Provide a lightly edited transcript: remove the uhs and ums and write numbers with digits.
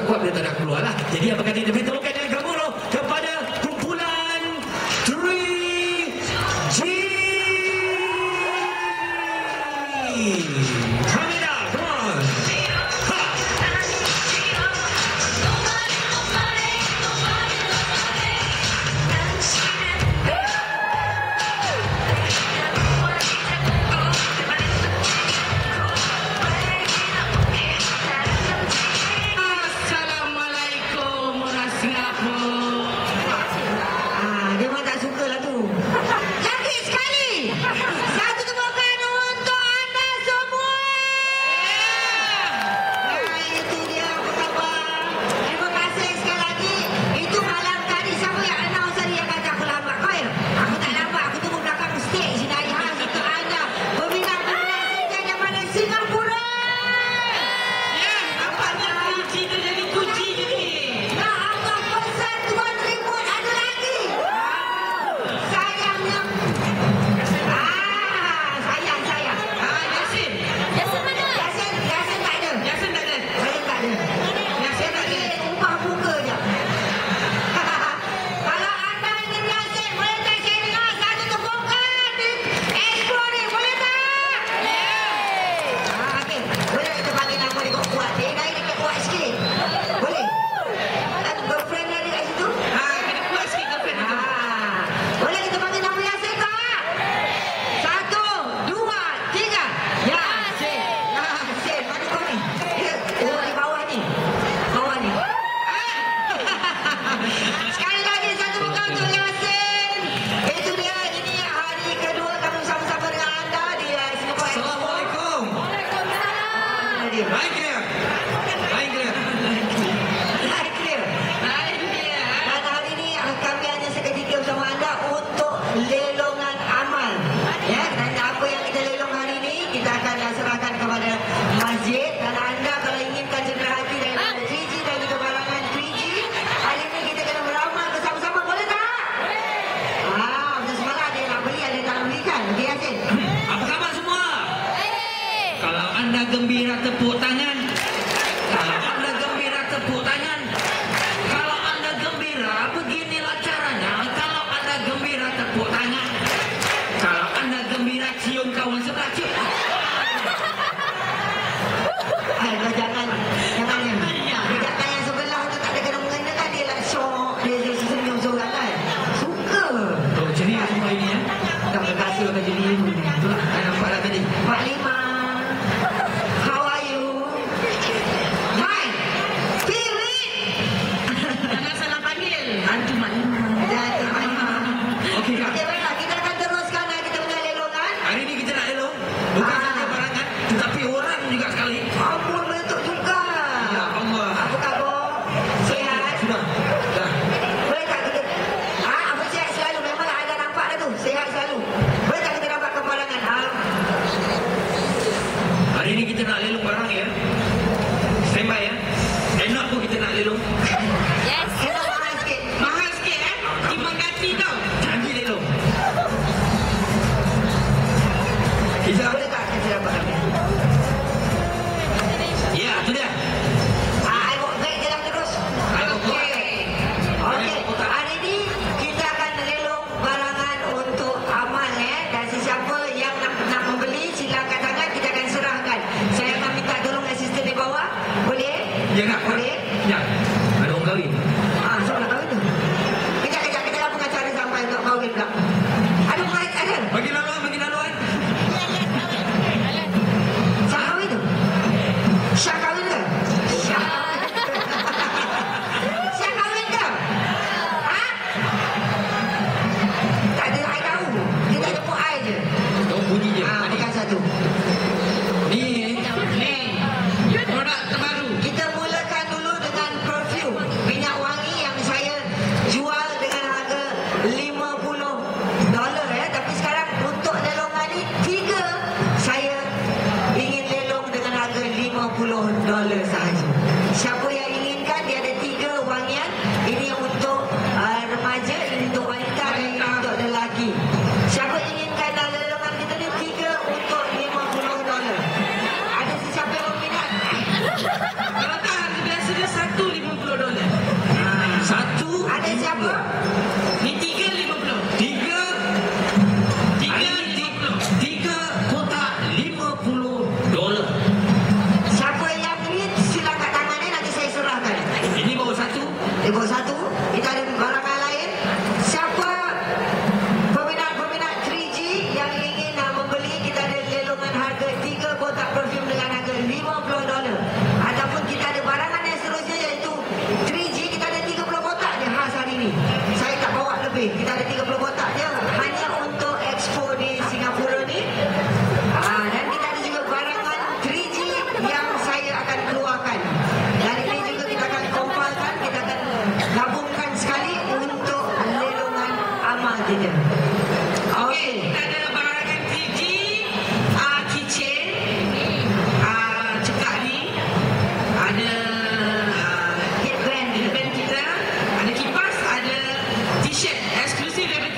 kuat dia tak nak keluar lah. Jadi apa kata kita temukan dengan gemuruh kepada kumpulan 3G. Hamida, come on. Lelongan amal, ya, dan apa yang kita lelong hari ini kita akan serahkan kepada masjid. Dan anda kalau inginkan cendera hati daripada 3G dan juga barangan 3G, hari ini kita kena beramal bersama-sama, boleh tak? Macam semalam ada yang nak beli, ada yang tak nak belikan. Okey, Yasin. Apa khabar semua? Kalau anda gembira tepuk tangan. Kalau anda gembira tepuk tangan. Kalau anda gembira beginilah caranya. Kalau anda gembira tepuk tangan. Kalau anda gembira cium kawan sebelah cium. Jangan Dekat yang sebelah tu tak ada kena-mengena kan. Dia lah syok, dia senyum seorang kan. Suka. Oh, ceria semua ini ya. Terima kasih akan jadi ini. Itulah, saya nampak dah tadi. Pak Lima, how are you? Fine. Spirit. Jangan salah panggil. Hantu Mak Lima. Dan Mak Lima. Okey, Kak. Okey, baiklah. Kita akan teruskan kita punya lelongan. Hari ini kita nak elok. Bukan saja barangan, tetapi orang juga sekali. Ampun, meletup juga. Ya Allah. Apa khabar? Sihat? Sudah. Dah. Boleh tak kita? Apa sihat selalu? Memanglah ada nampak dah tu. Sihat selalu. Boleh tak kita dapat kemalangan? Hari ini kita nak lelong barang ya. Standby ya. Enak pun kita nak lelong. Yes. Kita mahal sikit. Mahal sikit Terima kasih tau. Janji lelong. Kita Boleh tak kita dapat kami? ya, tu dia. I buat guide jalan terus. Ayo buat. Okey. Hari ini kita akan lelong barangan untuk amal dan sesiapa yang nak membeli silakan tangan, kita akan serahkan. Saya akan minta tolong asisten di bawah. Boleh? Ya nak. Boleh? Ya. Ada orang kahwin. Siapa nak kahwin tu? Kejap kita dah pengacara sampai untuk kahwin pula. Ada pengacara? Ada? Bagi laluan, bagi laluan. Siapa kahwin tu? Syah kahwin ke? Syah. Syah kahwin ke? Tak ada I tahu. Kita jemput I je. Kau bunyi je. Bukan satu. Ni. Ni produk terbaru. Kita mulakan dulu dengan perfume minyak wangi. siapa? Ni 3.50. Tiga kotak $50. Siapa yang lead sila kat tangan ni nanti saya serahkan. Ini bawa satu. Bawa satu. Kita ada barangan lain. Siapa peminat 3G yang ingin membeli, kita ada lelongan harga 3 kotak perfume dengan harga $50. Ataupun kita ada barangan yang seterusnya iaitu 3G, kita ada 30 kotak je khas hari ni. Saya tak bawa lebih. Kita ada 30 kotak je hanya untuk expo di Singapura ni. Dan kita ada juga barangan 3G yang saya akan keluarkan. Dan ini juga kita akan kumpulkan, kita akan gabungkan sekali untuk lelongan amal kita. Okey, kita ada barangan 3G, keychain, cekak ni, ada headband kita, ada kipas, ada t-shirt eksklusif daripada